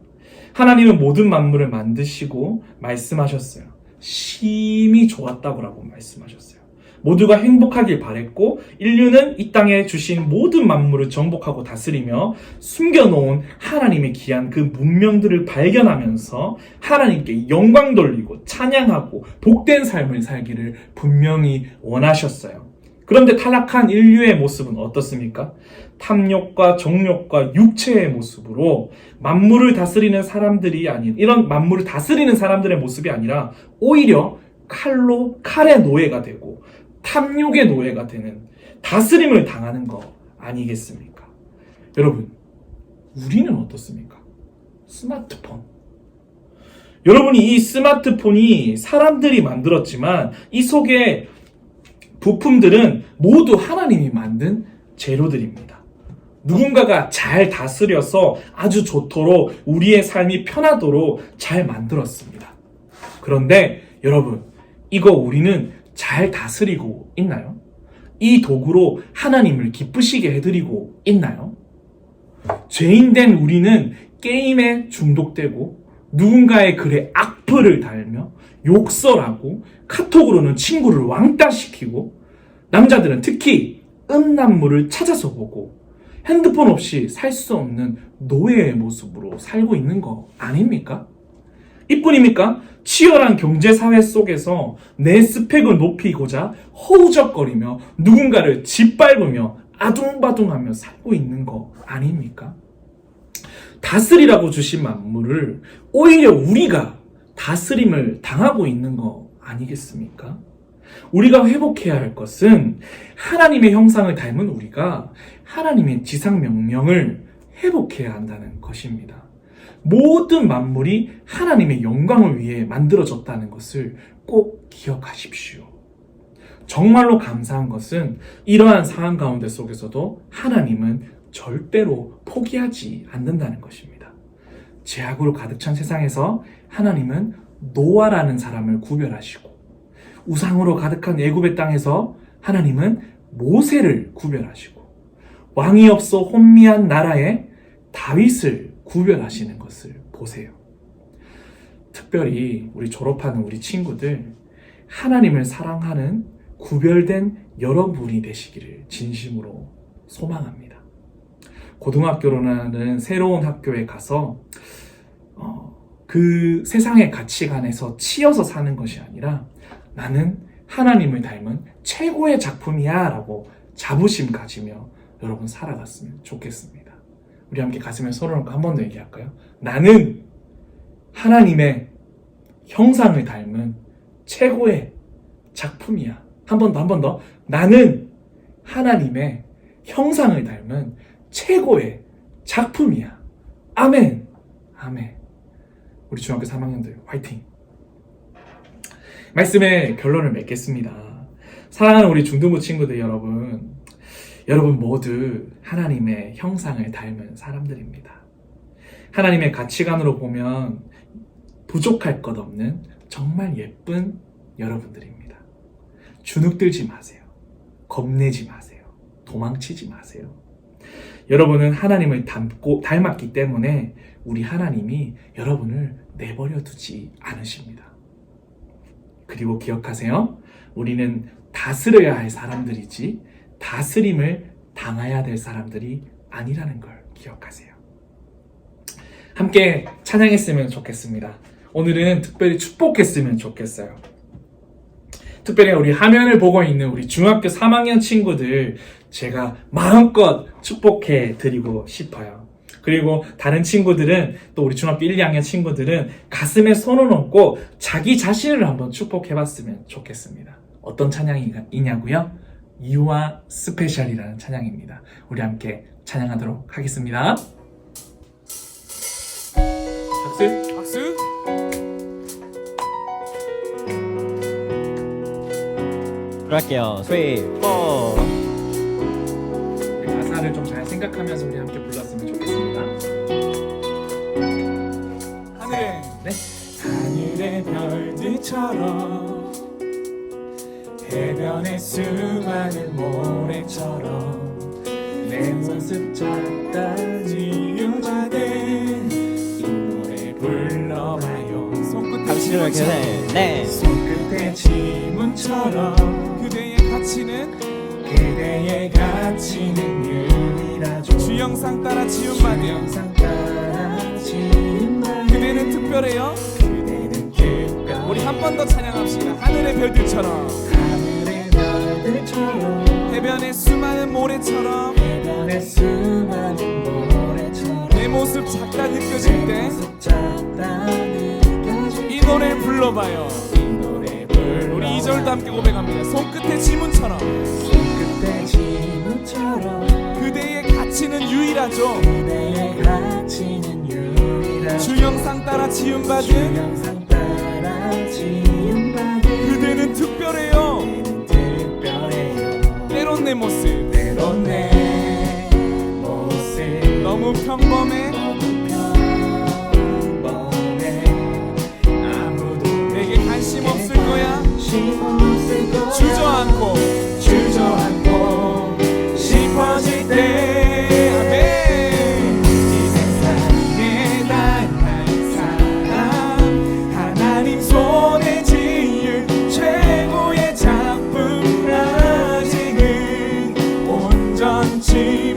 하나님은 모든 만물을 만드시고 말씀하셨어요. 심히 좋았다고 말씀하셨어요. 모두가 행복하길 바랬고 인류는 이 땅에 주신 모든 만물을 정복하고 다스리며 숨겨놓은 하나님의 귀한 그 문명들을 발견하면서 하나님께 영광 돌리고 찬양하고 복된 삶을 살기를 분명히 원하셨어요. 그런데 타락한 인류의 모습은 어떻습니까? 탐욕과 정욕과 육체의 모습으로 만물을 다스리는 사람들이 아닌 이런 만물을 다스리는 사람들의 모습이 아니라 오히려 칼의 노예가 되고 탐욕의 노예가 되는 다스림을 당하는 거 아니겠습니까? 여러분, 우리는 어떻습니까? 스마트폰. 여러분이 이 스마트폰이 사람들이 만들었지만 이 속에 부품들은 모두 하나님이 만든 재료들입니다. 누군가가 잘 다스려서 아주 좋도록 우리의 삶이 편하도록 잘 만들었습니다. 그런데 여러분, 이거 우리는 잘 다스리고 있나요? 이 도구로 하나님을 기쁘시게 해드리고 있나요? 죄인된 우리는 게임에 중독되고 누군가의 글에 악플을 달며 욕설하고 카톡으로는 친구를 왕따시키고 남자들은 특히 음란물을 찾아서 보고 핸드폰 없이 살 수 없는 노예의 모습으로 살고 있는 거 아닙니까? 이뿐입니까? 치열한 경제사회 속에서 내 스펙을 높이고자 허우적거리며 누군가를 짓밟으며 아둥바둥하며 살고 있는 거 아닙니까? 다스리라고 주신 만물을 오히려 우리가 다스림을 당하고 있는 거 아니겠습니까? 우리가 회복해야 할 것은 하나님의 형상을 닮은 우리가 하나님의 지상 명령을 회복해야 한다는 것입니다. 모든 만물이 하나님의 영광을 위해 만들어졌다는 것을 꼭 기억하십시오. 정말로 감사한 것은 이러한 상황 가운데 속에서도 하나님은 절대로 포기하지 않는다는 것입니다. 죄악으로 가득 찬 세상에서 하나님은 노아라는 사람을 구별하시고 우상으로 가득한 애굽의 땅에서 하나님은 모세를 구별하시고 왕이 없어 혼미한 나라에 다윗을 구별하시는 것을 보세요. 특별히 우리 졸업하는 우리 친구들 하나님을 사랑하는 구별된 여러분이 되시기를 진심으로 소망합니다. 고등학교로는 새로운 학교에 가서 그 세상의 가치관에서 치여서 사는 것이 아니라 나는 하나님을 닮은 최고의 작품이야 라고 자부심 가지며 여러분 살아갔으면 좋겠습니다. 우리 함께 가슴에 손을 얹고 한 번 더 얘기할까요? 나는 하나님의 형상을 닮은 최고의 작품이야. 한 번 더. 나는 하나님의 형상을 닮은 최고의 작품이야. 아멘. 아멘. 우리 중학교 3학년들 화이팅. 말씀의 결론을 맺겠습니다. 사랑하는 우리 중등부 친구들 여러분 모두 하나님의 형상을 닮은 사람들입니다. 하나님의 가치관으로 보면 부족할 것 없는 정말 예쁜 여러분들입니다. 주눅들지 마세요. 겁내지 마세요. 도망치지 마세요. 여러분은 하나님을 닮았기 때문에 우리 하나님이 여러분을 내버려 두지 않으십니다. 그리고 기억하세요. 우리는 다스려야 할 사람들이지 다스림을 당해야 될 사람들이 아니라는 걸 기억하세요. 함께 찬양했으면 좋겠습니다. 오늘은 특별히 축복했으면 좋겠어요. 특별히 우리 화면을 보고 있는 우리 중학교 3학년 친구들 제가 마음껏 축복해 드리고 싶어요. 그리고 다른 친구들은 또 우리 중학교 1, 2학년 친구들은 가슴에 손을 얹고 자기 자신을 한번 축복해 봤으면 좋겠습니다. 어떤 찬양이냐고요? You are special이라는 찬양입니다. 우리 함께 찬양하도록 하겠습니다. 박수! 박수. 그럴게요. 3, 4. 우리 가사를 좀 잘 생각하면서 우리 함께 불렀으면 좋겠습니다. 하늘에 네. 하늘의 별들처럼 해변의 수많은 모래처럼 내 모습 작다니 유자된 이 노래 불러봐요. 손끝에 당신을 지문처럼 네. 손끝의 지문처럼 그대의 가치는 그대의 가치는 유일하죠. 주 영상 따라 지음받은 영상 따라 지음받은 그대는 특별해요. 그대는 특별. 우리 한 번 더 찬양합시다. 하늘의 별들처럼 하늘의 별들처럼 해변의 수많은 모래처럼 해변의 수많은 모래처럼 내 모습 작다 느껴질 때 이 노래 불러봐요. 우리 2절도 함께 고백합니다. 손끝의 지문처럼 손끝의 지문처럼 그대의 가치는 유일하죠. 그대의 가치는 유일하죠. 주 영상 따라 지음받은 영상 따라 지음받은 그대는 특별해요. 특별해요. 때론 내 모습 때론 내 모습 너무 평범해. 평범해. 아무도 내게 관심 없을 거야. 관심 없을 거야. 주저앉고 주저앉고 싶어질 때 아멘. 이 세상에 단 한 사람 하나님 손에 지은 최고의 작품 아직은 온전치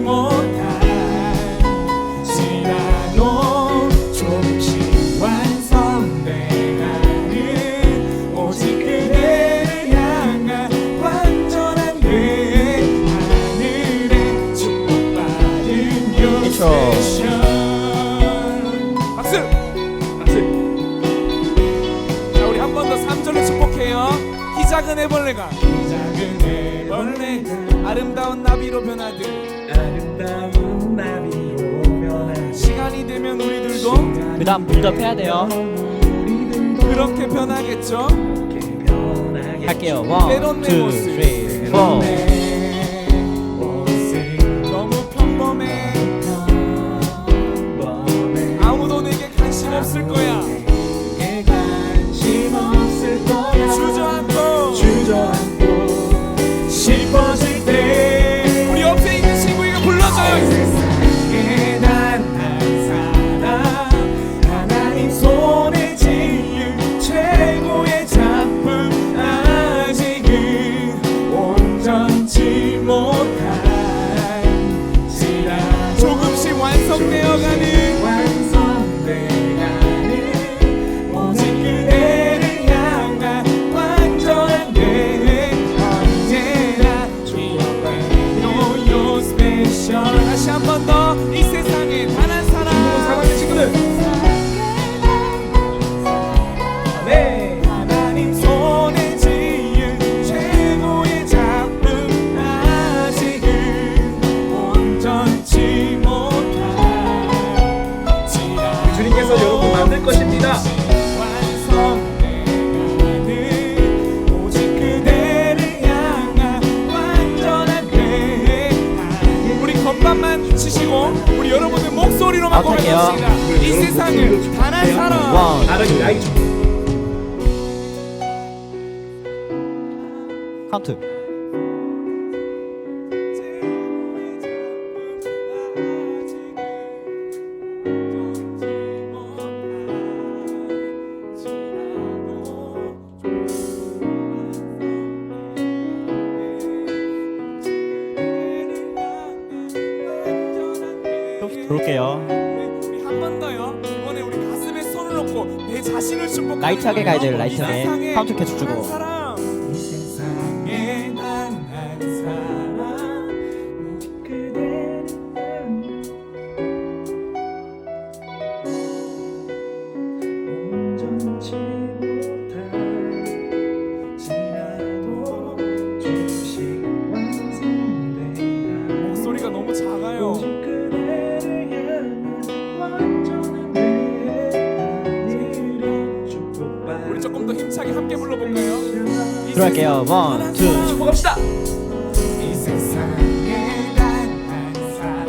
못할지라도 조금씩 완성돼가는 오직 그대를 향한 완전한 내 하늘의 축복받은 인트로. 요셉션. 박수. 박수. 자, 우리 한 번 더 3절로 축복해요. 키 작은 애벌레가 작은 애벌레가 아름다운 나비로 변하듯 아름다운 나비로 변한 시간이 되면 우리들도 그 다음 빌드업 해야 돼요. 그렇게 변하겠죠. 할게요. 1, 2, 3, 4. 너무 평범해. 아무도 내게 관심 없을 거야. 주저앉고 싶어질 때 우리 옆에 있는 친구에게 불러줘요. 세상에 단 한 사람 하나님 손에 지은 최고의 작품 아직은 온전치 못할지라 조금씩 완성되어가는 완성돼가는 오직 그대를 향한 완전한 내 언제나 좋아요 스페셜. 다시 한 번 더 이 세상에 단 한 사람 사랑하는 친구들 네. 하나님 손에 지은 최고의 작품 아직은 온전치 못할지라 주님께서 여러분 만들 것입니다. 완성돼가는 오직 그대를 향한 완전한 내 우리 건반만 치시고 우리 여러분들 목소리로만 할게요. 고백합시다. 이 세상을 단 한 사람 나를 나이 좀 카운트. 내 자신을 축복하는 라이트하게 가야 돼요, 라이트하게. 이 세상에 카운트 계속 주고. 한 사람. 이 세상에 단 한 사람 그대를 온전치 못할지라도 조금씩 완성돼가 목소리가 너무 작아요. 오직 그대를 향한 완전한 내 하늘을 축복받 우리 조금 더 힘차게 함께 불러볼까요? 들어갈게요. 1, 2. 축복합시다. 이 세상에 단 한 사람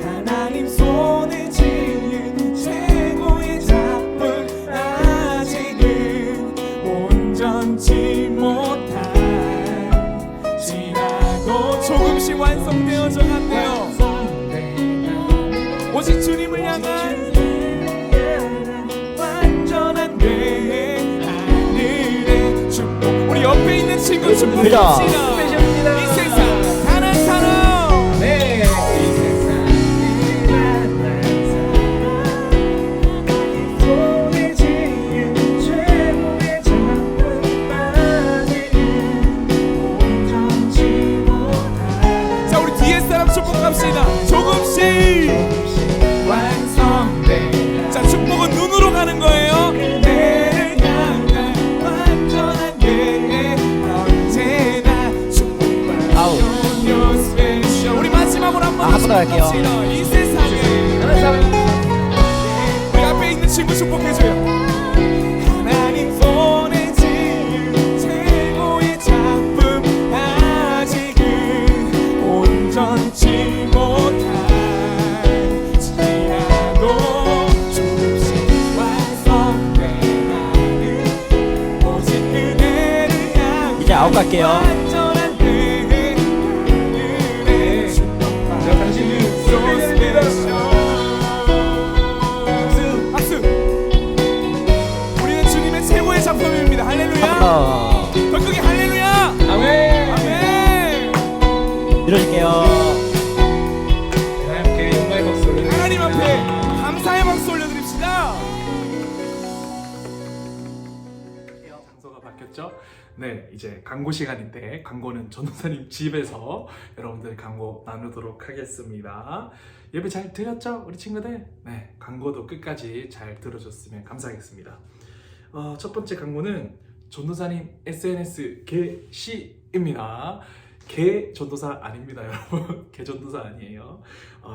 하나님 손에 지은 최고의 작품 아직은 온전치 못할지라도 조금씩 완성되어져 갔네요. 오직 주님을 향한 완전한 내 하늘의 축복. 우리 옆에 있는 친구 축복합시다. 이 세상 단 한 사람. 네. 이 세상에 만난 사람 손에 지은 최고의 작품 아직은 온전치 못할 자, 우리 뒤에 사람 축복합시다. 조금씩 완성돼. 자, 축복은 눈으로 가는 거예요. 내를 향한 완전한 내 언제나 아우. 축복받는 your special. 우리 마지막으로 한번 한 번 더 할게요. 축복합시다. 이 세상에 우리 앞에 있는 친구 축복해줘요. 하나님 손에 지은 최고의 작품 아직은 온전치 못할지라도 조금씩 완성돼가는 오직 그대를 향한 이제 아웃 갈게요. 완전한 내 하늘의 축복받는 자, 당신은 your special. 박수. 우리는 주님의 최고의 작품입니다. 할렐루야. 더 크게 할렐루야. 아멘. 아멘. 밀어줄게요. 함께 영광의 박수 올려드립니다. 하나님 앞에 감사의 박수 올려드립시다. 장소가 바뀌었죠? 네, 이제 광고 시간인데 광고는 전도사님 집에서 여러분들 광고 나누도록 하겠습니다. 예배 잘 드렸죠? 우리 친구들? 네, 광고도 끝까지 잘 들어줬으면 감사하겠습니다. 첫 번째 광고는 전도사님 SNS 게시입니다. 개 전도사 아닙니다, 여러분. 개 전도사 아니에요.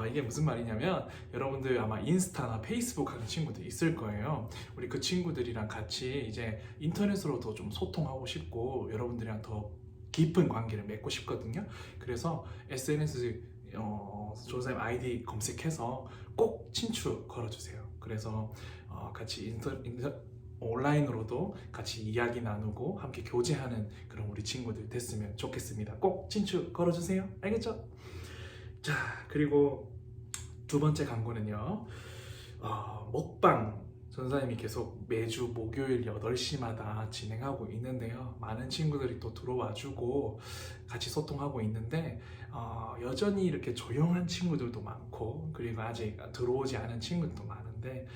이게 무슨 말이냐면 여러분들 아마 인스타나 페이스북 하는 친구들 있을 거예요. 우리 그 친구들이랑 같이 이제 인터넷으로도 좀 소통하고 싶고 여러분들이랑 더 깊은 관계를 맺고 싶거든요. 그래서 SNS 전도사님 아이디 검색해서 꼭 친추 걸어주세요. 그래서 같이 온라인으로도 같이 이야기 나누고 함께 교제하는 그런 우리 친구들 됐으면 좋겠습니다. 꼭 친추 걸어주세요. 알겠죠? 자, 그리고 두 번째 광고는요. 먹방 전사님이 계속 매주 목요일 8시마다 진행하고 있는데요. 많은 친구들이 또 들어와주고 같이 소통하고 있는데 여전히 이렇게 조용한 친구들도 많고 그리고 아직 들어오지 않은 친구들도 많은데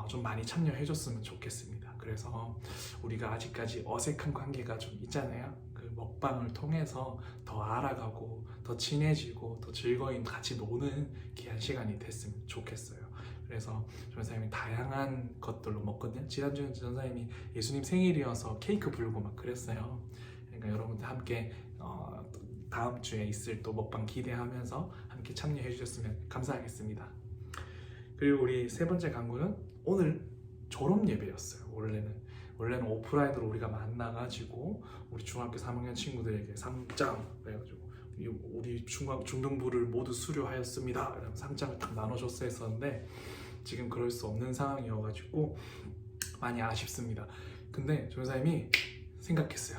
좀 많이 참여해줬으면 좋겠습니다. 그래서 우리가 아직까지 어색한 관계가 좀 있잖아요. 그 먹방을 통해서 더 알아가고 더 친해지고 더 즐거이 같이 노는 귀한 시간이 됐으면 좋겠어요. 그래서 전사님이 다양한 것들로 먹거든요. 지난주에 전사님이 예수님 생일이어서 케이크 불고 막 그랬어요. 그러니까 여러분들 함께 다음 주에 있을 또 먹방 기대하면서 함께 참여해 주셨으면 감사하겠습니다. 그리고 우리 세 번째 광고는 오늘 졸업 예배였어요. 원래는 오프라인으로 우리가 만나가지고 우리 중학교 3학년 친구들에게 상장 그래가지고 우리 중등부를 모두 수료하였습니다. 이런 상장을 딱 나눠줬어야 했었는데 지금 그럴 수 없는 상황이어가지고 많이 아쉽습니다. 근데 전사님이 생각했어요.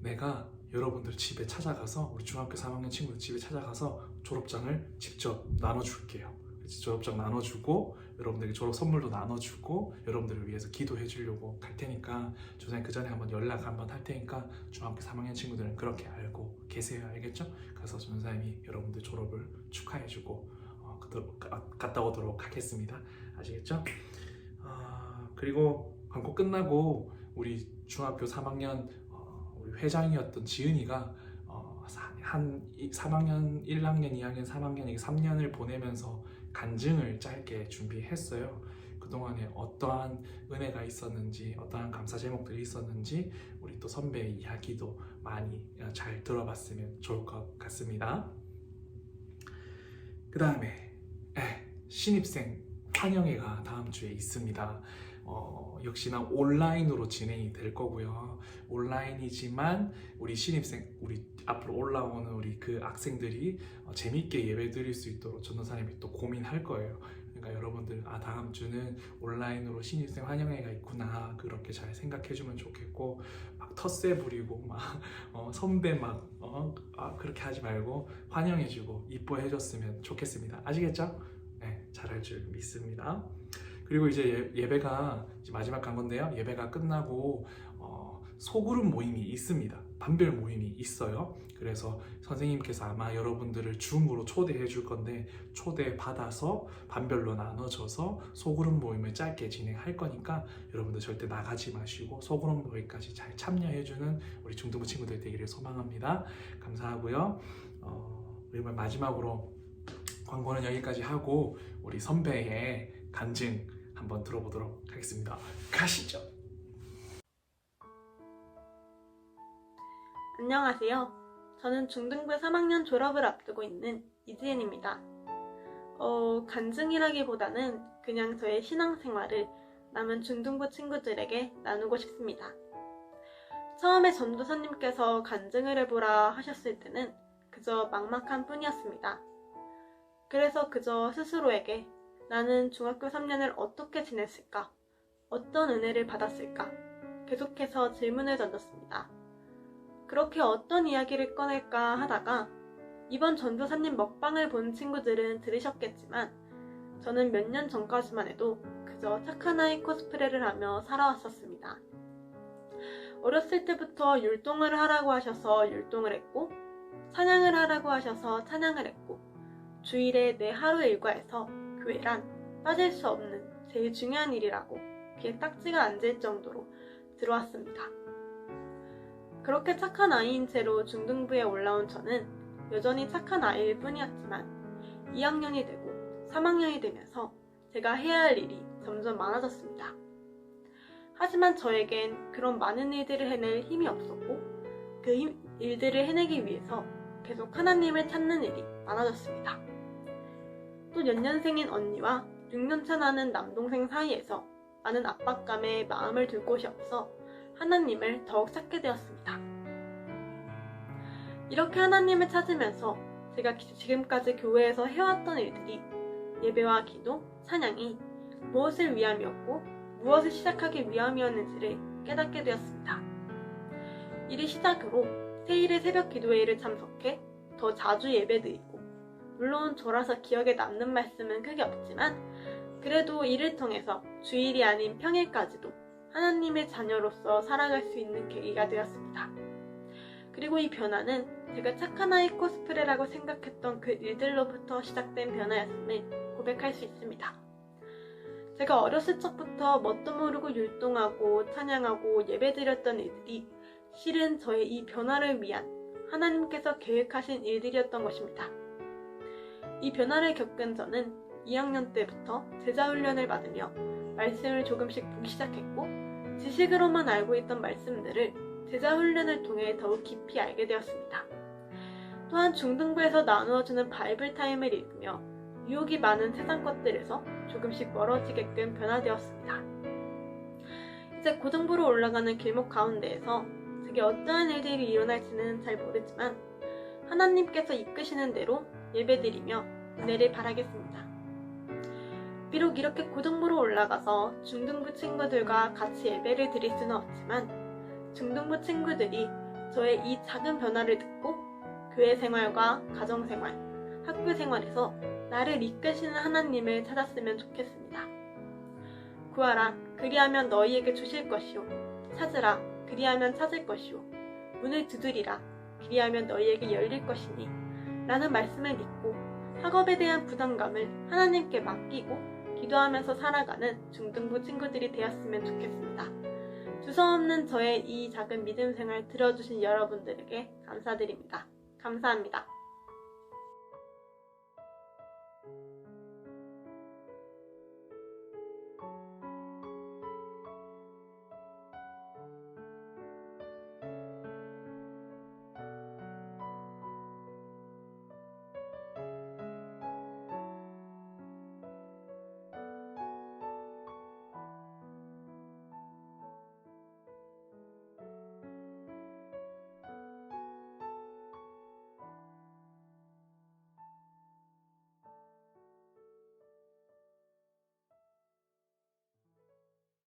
내가 여러분들 집에 찾아가서 우리 중학교 3학년 친구들 집에 찾아가서 졸업장을 직접 나눠줄게요. 졸업장 나눠주고 여러분들에게 졸업 선물도 나눠주고 여러분들을 위해서 기도해 주려고 갈 테니까 조사님 그 전에 한번 연락 한번 할 테니까 중학교 3학년 친구들은 그렇게 알고 계세요. 알겠죠? 그래서 전사님이 여러분들 졸업을 축하해 주고 갔다 오도록 하겠습니다. 아시겠죠? 그리고 광고 끝나고 우리 중학교 3학년 우리 회장이었던 지은이가 한 3학년, 1학년, 2학년, 3학년 이게 3년을 보내면서 간증을 짧게 준비했어요. 그동안에 어떠한 은혜가 있었는지, 어떠한 감사 제목들이 있었는지 우리 또 선배의 이야기도 많이 잘 들어봤으면 좋을 것 같습니다. 그 다음에 신입생 환영회가 다음 주에 있습니다. 역시나 온라인으로 진행이 될 거고요. 온라인이지만 우리 신입생, 우리 앞으로 올라오는 우리 그 학생들이 재밌게 예배 드릴 수 있도록 전도사님이 또 고민할 거예요. 그러니까 여러분들 다음 주는 온라인으로 신입생 환영회가 있구나 그렇게 잘 생각해 주면 좋겠고, 막 텃세 부리고 막 선배 막 그렇게 하지 말고 환영해 주고 이뻐해 줬으면 좋겠습니다. 아시겠죠? 네, 잘할 줄 믿습니다. 그리고 이제 예배가 이제 마지막 간 건데요. 예배가 끝나고 소그룹 모임이 있습니다. 반별 모임이 있어요. 그래서 선생님께서 아마 여러분들을 줌으로 초대해 줄 건데 초대 받아서 반별로 나눠져서 소그룹 모임을 짧게 진행할 거니까 여러분들 절대 나가지 마시고 소그룹 모임까지 잘 참여해 주는 우리 중등부 친구들 되기를 소망합니다. 감사하고요. 그리고 마지막으로 광고는 여기까지 하고 우리 선배의 간증 한번 들어보도록 하겠습니다. 가시죠. 안녕하세요. 저는 중등부 3학년 졸업을 앞두고 있는 이지은입니다. 간증이라기보다는 그냥 저의 신앙생활을 남은 중등부 친구들에게 나누고 싶습니다. 처음에 전도사님께서 간증을 해보라 하셨을 때는 그저 막막한 뿐이었습니다. 그래서 그저 스스로에게 나는 중학교 3년을 어떻게 지냈을까? 어떤 은혜를 받았을까? 계속해서 질문을 던졌습니다. 그렇게 어떤 이야기를 꺼낼까 하다가 이번 전도사님 먹방을 본 친구들은 들으셨겠지만 저는 몇 년 전까지만 해도 그저 착한 아이 코스프레를 하며 살아왔었습니다. 어렸을 때부터 율동을 하라고 하셔서 율동을 했고 찬양을 하라고 하셔서 찬양을 했고 주일에 내 하루 일과에서 교회란 빠질 수 없는 제일 중요한 일이라고 귀에 딱지가 앉을 정도로 들어왔습니다. 그렇게 착한 아이인 채로 중등부에 올라온 저는 여전히 착한 아이일 뿐이었지만 2학년이 되고 3학년이 되면서 제가 해야 할 일이 점점 많아졌습니다. 하지만 저에겐 그런 많은 일들을 해낼 힘이 없었고 그 일들을 해내기 위해서 계속 하나님을 찾는 일이 많아졌습니다. 또 연년생인 언니와 6년차 나는 남동생 사이에서 많은 압박감에 마음을 둘 곳이 없어 하나님을 더욱 찾게 되었습니다. 이렇게 하나님을 찾으면서 제가 지금까지 교회에서 해왔던 일들이 예배와 기도, 찬양이 무엇을 위함이었고 무엇을 시작하기 위함이었는지를 깨닫게 되었습니다. 이를 시작으로 새1의 새벽 기도회를 참석해 더 자주 예배드리고 물론 저라서 기억에 남는 말씀은 크게 없지만 그래도 이를 통해서 주일이 아닌 평일까지도 하나님의 자녀로서 살아갈 수 있는 계기가 되었습니다. 그리고 이 변화는 제가 착한 아이 코스프레라고 생각했던 그 일들로부터 시작된 변화였음을 고백할 수 있습니다. 제가 어렸을 적부터 뭣도 모르고 율동하고 찬양하고 예배드렸던 일들이 실은 저의 이 변화를 위한 하나님께서 계획하신 일들이었던 것입니다. 이 변화를 겪은 저는 2학년 때부터 제자훈련을 받으며 말씀을 조금씩 보기 시작했고 지식으로만 알고 있던 말씀들을 제자훈련을 통해 더욱 깊이 알게 되었습니다. 또한 중등부에서 나누어주는 바이블 타임을 읽으며 유혹이 많은 세상 것들에서 조금씩 멀어지게끔 변화되었습니다. 이제 고등부로 올라가는 길목 가운데에서 제게 어떠한 일들이 일어날지는 잘 모르지만 하나님께서 이끄시는 대로 예배드리며 은혜를 바라겠습니다. 비록 이렇게 고등부로 올라가서 중등부 친구들과 같이 예배를 드릴 수는 없지만 중등부 친구들이 저의 이 작은 변화를 듣고 교회 생활과 가정 생활, 학교 생활에서 나를 이끄시는 하나님을 찾았으면 좋겠습니다. 구하라, 그리하면 너희에게 주실 것이요. 찾으라, 그리하면 찾을 것이요. 문을 두드리라, 그리하면 너희에게 열릴 것이니 라는 말씀을 믿고 학업에 대한 부담감을 하나님께 맡기고 기도하면서 살아가는 중등부 친구들이 되었으면 좋겠습니다. 두서없는 저의 이 작은 믿음 생활 들어주신 여러분들에게 감사드립니다. 감사합니다.